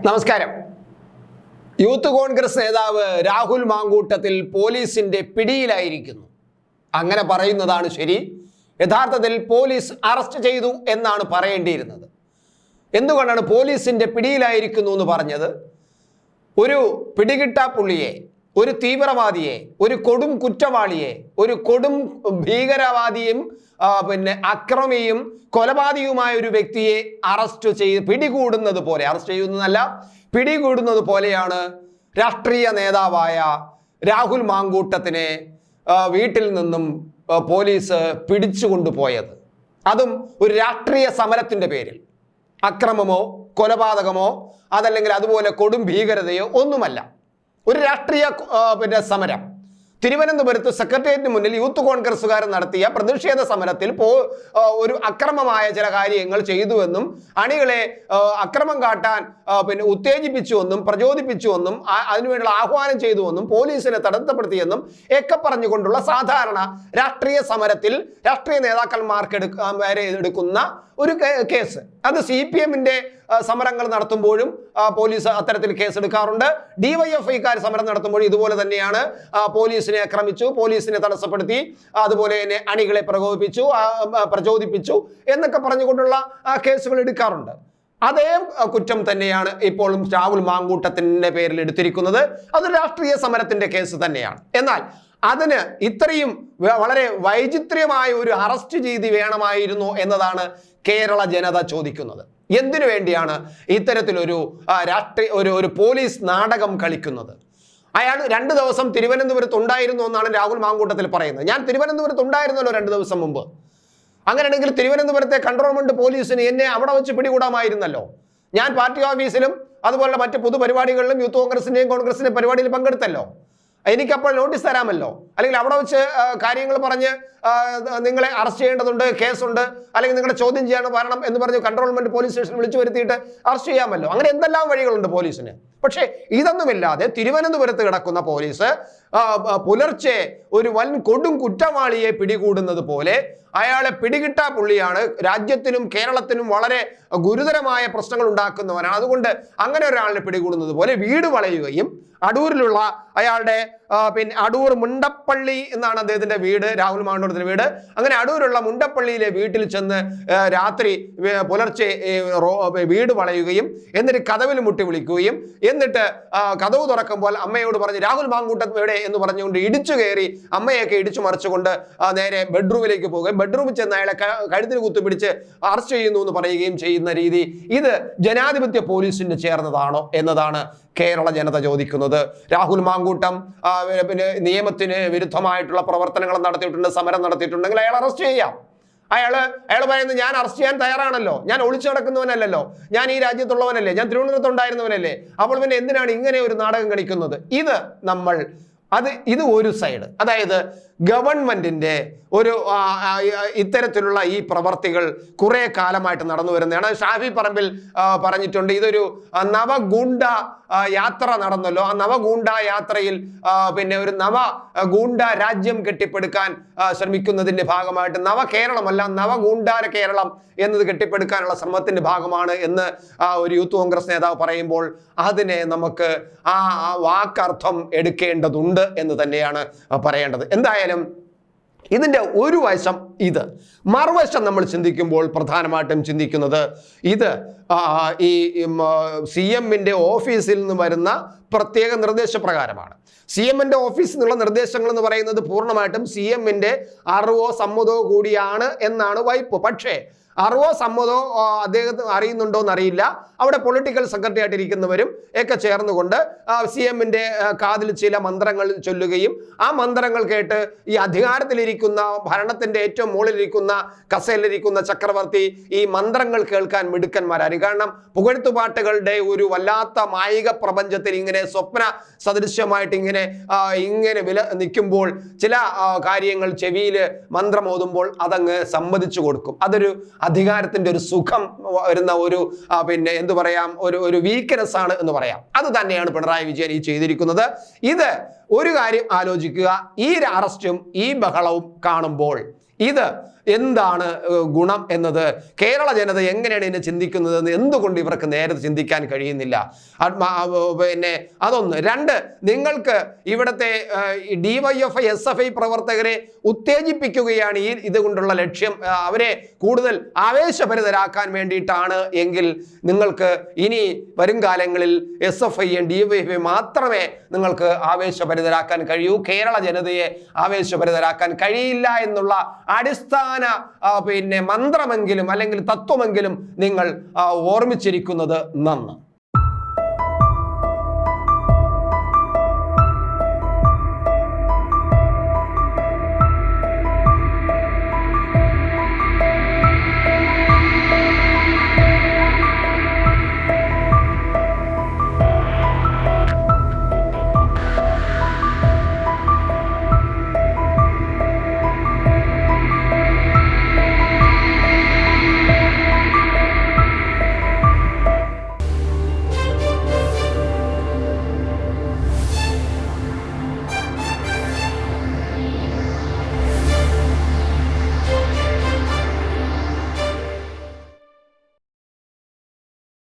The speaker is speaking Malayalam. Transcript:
നമസ്കാരം. യൂത്ത് കോൺഗ്രസ് നേതാവ് രാഹുൽ മാങ്കൂട്ടത്തിൽ പോലീസിന്റെ പിടിയിലായിരിക്കുന്നു. അങ്ങനെ പറയുന്നതാണ് ശരി. യഥാർത്ഥത്തിൽ പോലീസ് അറസ്റ്റ് ചെയ്തു എന്നാണ് പറയേണ്ടിയിരുന്നത്. എന്തുകൊണ്ടാണ് പോലീസിന്റെ പിടിയിലായിരിക്കുന്നു എന്ന് പറഞ്ഞത്? ഒരു പിടികിട്ടാപ്പുള്ളിയെ, ഒരു തീവ്രവാദിയെ, ഒരു കൊടും കുറ്റവാളിയെ, ഒരു കൊടും ഭീകരവാദിയും അക്രമിയും കൊലപാതകവുമായ ഒരു വ്യക്തിയെ അറസ്റ്റ് ചെയ്ത് പിടികൂടുന്നത് പോലെ, അറസ്റ്റ് ചെയ്യുന്നതല്ല, പിടികൂടുന്നത് പോലെയാണ് രാഷ്ട്രീയ നേതാവായ രാഹുൽ മാങ്കൂട്ടത്തിനെ വീട്ടിൽ നിന്നും പോലീസ് പിടിച്ചുകൊണ്ടുപോയത്. അതും ഒരു രാഷ്ട്രീയ സമരത്തിന്റെ പേരിൽ. അക്രമമോ കൊലപാതകമോ അതല്ലെങ്കിൽ അതുപോലെ കൊടും ഭീകരതയോ ഒന്നുമല്ല. ഒരു രാഷ്ട്രീയ സമരം. തിരുവനന്തപുരത്ത് സെക്രട്ടേറിയറ്റിന് മുന്നിൽ യൂത്ത് കോൺഗ്രസ്സുകാർ നടത്തിയ പ്രതിഷേധ സമരത്തിൽ ഒരു അക്രമമായ ചില കാര്യങ്ങൾ ചെയ്തുവെന്നും അണികളെ അക്രമം കാട്ടാൻ ഉത്തേജിപ്പിച്ചുവെന്നും പ്രചോദിപ്പിച്ചുവെന്നും അതിനുവേണ്ടിയുള്ള ആഹ്വാനം ചെയ്തുവെന്നും പോലീസിനെ തടസ്സപ്പെടുത്തിയെന്നും ഒക്കെ പറഞ്ഞുകൊണ്ടുള്ള സാധാരണ രാഷ്ട്രീയ സമരത്തിൽ രാഷ്ട്രീയ നേതാക്കന്മാർക്ക് എടുക്കുന്ന ഒരു കേസ്. അത് CPM-ന്റെ സമരങ്ങൾ നടത്തുമ്പോഴും പോലീസ് അത്തരത്തിൽ കേസ് എടുക്കാറുണ്ട്. DYFIക്കാർ സമരം നടത്തുമ്പോഴും ഇതുപോലെ തന്നെയാണ്. പോലീസിനെ ആക്രമിച്ചു, പോലീസിനെ തടസ്സപ്പെടുത്തി, അതുപോലെ തന്നെ അണികളെ പ്രചോദിപ്പിച്ചു എന്നൊക്കെ പറഞ്ഞുകൊണ്ടുള്ള കേസുകൾ എടുക്കാറുണ്ട്. അതേ കുറ്റം തന്നെയാണ് ഇപ്പോഴും രാഹുൽ മാങ്കൂട്ടത്തിന്റെ പേരിൽ എടുത്തിരിക്കുന്നത്. അതൊരു രാഷ്ട്രീയ സമരത്തിന്റെ കേസ് തന്നെയാണ്. എന്നാൽ അതിന് ഇത്രയും വളരെ വൈചിത്ര്യമായ ഒരു അറസ്റ്റ് രീതി വേണമായിരുന്നു എന്നതാണ് കേരള ജനത ചോദിക്കുന്നത്. എന്തിനു വേണ്ടിയാണ് ഇത്തരത്തിലൊരു ഒരു പോലീസ് നാടകം കളിക്കുന്നത്? അയാൾ 2 ദിവസം തിരുവനന്തപുരത്ത് ഉണ്ടായിരുന്നു എന്നാണ് രാഹുൽ മാങ്കൂട്ടത്തിൽ പറയുന്നത്. ഞാൻ തിരുവനന്തപുരത്ത് ഉണ്ടായിരുന്നല്ലോ 2 ദിവസം മുമ്പ്. അങ്ങനെയാണെങ്കിൽ തിരുവനന്തപുരത്തെ കൺട്രോൾമെന്റ് പോലീസിന് എന്നെ അവിടെ വെച്ച് പിടികൂടാമായിരുന്നല്ലോ. ഞാൻ പാർട്ടി ഓഫീസിലും അതുപോലെ മറ്റ് പൊതുപരിപാടികളിലും യൂത്ത് കോൺഗ്രസിന്റെ പരിപാടിയിൽ പങ്കെടുത്തല്ലോ. എനിക്കപ്പോൾ നോട്ടീസ് തരാമല്ലോ. അല്ലെങ്കിൽ അവിടെ വെച്ച് കാര്യങ്ങൾ പറഞ്ഞ് നിങ്ങളെ അറസ്റ്റ് ചെയ്യേണ്ടതുണ്ട്, കേസുണ്ട്, അല്ലെങ്കിൽ നിങ്ങളെ ചോദ്യം ചെയ്യാൻ വരണം എന്ന് പറഞ്ഞ് കൺട്രോൾമെന്റ് പോലീസ് സ്റ്റേഷൻ വിളിച്ചു വരുത്തിയിട്ട് അറസ്റ്റ് ചെയ്യാമല്ലോ. അങ്ങനെ എന്തെല്ലാം വഴികളുണ്ട് പോലീസിന്. പക്ഷേ ഇതൊന്നുമില്ലാതെ തിരുവനന്തപുരത്ത് കിടക്കുന്ന പോലീസ് പുലർച്ചെ ഒരു വൻ കൊടും കുറ്റവാളിയെ പിടികൂടുന്നത് പോലെ അയാളെ പിടികിട്ടാ പുള്ളിയാണ്. രാജ്യത്തിനും കേരളത്തിനും വളരെ ഗുരുതരമായ പ്രശ്നങ്ങൾ ഉണ്ടാക്കുന്നവനാണ്. അതുകൊണ്ട് അങ്ങനെ ഒരാളിനെ പിടികൂടുന്നത് പോലെ വീട് വളയുകയും അടൂരിലുള്ള അയാളുടെ അടൂർ മുണ്ടപ്പള്ളി എന്നാണ് അദ്ദേഹത്തിന്റെ വീട്, രാഹുൽ മാങ്കൂട്ടത്തിന്റെ വീട്. അങ്ങനെ അടൂരുള്ള മുണ്ടപ്പള്ളിയിലെ വീട്ടിൽ ചെന്ന് രാത്രി പുലർച്ചെ വീട് വളയുകയും എന്നിട്ട് കതവിൽ മുട്ടി വിളിക്കുകയും എന്നിട്ട് കതവ് തുറക്കുമ്പോൾ അമ്മയോട് പറഞ്ഞ് രാഹുൽ മാങ്കൂട്ടം എവിടെ എന്ന് പറഞ്ഞുകൊണ്ട് ഇടിച്ചു കയറി അമ്മയൊക്കെ ഇടിച്ചു മറിച്ചുകൊണ്ട് നേരെ ബെഡ്റൂമിലേക്ക് പോവുകയും ബെഡ്റൂമിൽ ചെന്ന് അയാളെ കഴുത്തിന് കുത്തിപ്പിടിച്ച് അറസ്റ്റ് ചെയ്യുന്നു എന്ന് പറയുകയും ചെയ്യുന്ന രീതി, ഇത് ജനാധിപത്യ പോലീസിന് ചേർന്നതാണോ എന്നതാണ് കേരള ജനത ചോദിക്കുന്നത്. രാഹുൽ മാങ്കൂട്ടം നിയമത്തിന് വിരുദ്ധമായിട്ടുള്ള പ്രവർത്തനങ്ങൾ നടത്തിയിട്ടുണ്ട്, സമരം നടത്തിയിട്ടുണ്ടെങ്കിൽ അയാൾ അറസ്റ്റ് ചെയ്യാം. അയാൾ പറയുന്നത് ഞാൻ അറസ്റ്റ് ചെയ്യാൻ തയ്യാറാണല്ലോ, ഞാൻ ഒളിച്ചു നടക്കുന്നവനല്ലല്ലോ, ഞാൻ ഈ രാജ്യത്തുള്ളവനല്ലേ, ഞാൻ തിരുവനന്തപുരത്ത് ഉണ്ടായിരുന്നവനല്ലേ, അപ്പോൾ പിന്നെ എന്തിനാണ് ഇങ്ങനെ ഒരു നാടകം കളിക്കുന്നത്? ഇത് ഒരു സൈഡ്. അതായത് ഗവൺമെന്റിന്റെ ഒരു ഇത്തരത്തിലുള്ള ഈ പ്രവർത്തികൾ കുറെ കാലമായിട്ട് നടന്നു വരുന്നതാണ്. ഷാഫി പറമ്പിൽ പറഞ്ഞിട്ടുണ്ട്, ഇതൊരു നവഗൂണ്ട യാത്ര നടന്നല്ലോ. ആ നവഗൂണ്ട യാത്രയിൽ ഒരു നവഗൂണ്ട രാജ്യം കെട്ടിപ്പടുക്കാൻ ശ്രമിക്കുന്നതിന്റെ ഭാഗമായിട്ട് നവകേരളമല്ല നവഗൂണ്ടാര കേരളം എന്നത് കെട്ടിപ്പടുക്കാനുള്ള ശ്രമത്തിന്റെ ഭാഗമാണ് എന്ന് ഒരു യൂത്ത് കോൺഗ്രസ് നേതാവ് പറയുമ്പോൾ അതിനെ നമുക്ക് ആ വാക്കർത്ഥം എടുക്കേണ്ടതുണ്ട് എന്ന് തന്നെയാണ് പറയേണ്ടത്. എന്തായാലും ഇതിൻ്റെ ഒരു വശം ഇത്. മറുവശം നമ്മൾ ചിന്തിക്കുമ്പോൾ പ്രധാനമായിട്ടും ചിന്തിക്കുന്നത് ഇത് ഈ CM-ന്റെ ഓഫീസിൽ നിന്ന് വരുന്ന പ്രത്യേക നിർദ്ദേശപ്രകാരമാണ്. CM-ന്റെ ഓഫീസിൽ നിന്നുള്ള നിർദ്ദേശങ്ങൾ എന്ന് പറയുന്നത് പൂർണ്ണമായിട്ടും CM-ന്റെ അറിവോ സമ്മതമോ കൂടിയാണ് എന്നാണ് വൈപ്പ്. പക്ഷേ അറിവോ സമ്മതോ അദ്ദേഹത്തിന് അറിയുന്നുണ്ടോ എന്നറിയില്ല. അവിടെ പൊളിറ്റിക്കൽ സെക്രട്ടറി ആയിട്ടിരിക്കുന്നവരും ഒക്കെ ചേർന്നുകൊണ്ട് CM-ന്റെ കാതിൽ ചില മന്ത്രങ്ങൾ ചൊല്ലുകയും ആ മന്ത്രങ്ങൾ കേട്ട് ഈ അധികാരത്തിലിരിക്കുന്ന ഭരണത്തിന്റെ ഏറ്റവും മുകളിലിരിക്കുന്ന കസേലിരിക്കുന്ന ചക്രവർത്തി ഈ മന്ത്രങ്ങൾ കേൾക്കാൻ മിടുക്കന്മാരായിരിക്കും. കാരണം പുകഴ്ത്തുപാട്ടുകളുടെ ഒരു വല്ലാത്ത മായിക പ്രപഞ്ചത്തിൽ ഇങ്ങനെ സ്വപ്ന സദൃശ്യമായിട്ട് ഇങ്ങനെ നിൽക്കുമ്പോൾ ചില കാര്യങ്ങൾ ചെവിയിൽ മന്ത്രം ഓതുമ്പോൾ അതങ്ങ് സമ്മതിച്ചു കൊടുക്കും. അതൊരു അധികാരത്തിന്റെ ഒരു സുഖം വരുന്ന ഒരു എന്തു പറയാം, ഒരു വീക്ക്നെസ് ആണ് എന്ന് പറയാം. അത് തന്നെയാണ് പിണറായി വിജയൻ ഈ ചെയ്തിരിക്കുന്നത്. ഇത് ഒരു കാര്യം ആലോചിക്കുക, ഈ അറസ്റ്റും ഈ ബഹളവും കാണുമ്പോൾ ഇത് എന്താണ് ഗുണം എന്നത്, കേരള ജനത എങ്ങനെയാണ് ഇതിനെ ചിന്തിക്കുന്നതെന്ന് എന്തുകൊണ്ട് ഇവർക്ക് നേരത്തെ ചിന്തിക്കാൻ കഴിയുന്നില്ല? പിന്നെ അതൊന്ന്. രണ്ട്, നിങ്ങൾക്ക് ഇവിടുത്തെ DYFI SFI പ്രവർത്തകരെ ഉത്തേജിപ്പിക്കുകയാണ് ഇതുകൊണ്ടുള്ള ലക്ഷ്യം, അവരെ കൂടുതൽ ആവേശഭരിതരാക്കാൻ വേണ്ടിയിട്ടാണ് എങ്കിൽ നിങ്ങൾക്ക് ഇനി വരും കാലങ്ങളിൽ SFI DYFI മാത്രമേ നിങ്ങൾക്ക് ആവേശഭരിതരാക്കാൻ കഴിയൂ. കേരള ജനതയെ ആവേശഭരിതരാക്കാൻ കഴിയില്ല എന്നുള്ള അടിസ്ഥാന മന്ത്രമെങ്കിലും അല്ലെങ്കിൽ തത്വമെങ്കിലും നിങ്ങൾ ഓർമ്മിച്ചിരിക്കുന്നത് നന്ന്.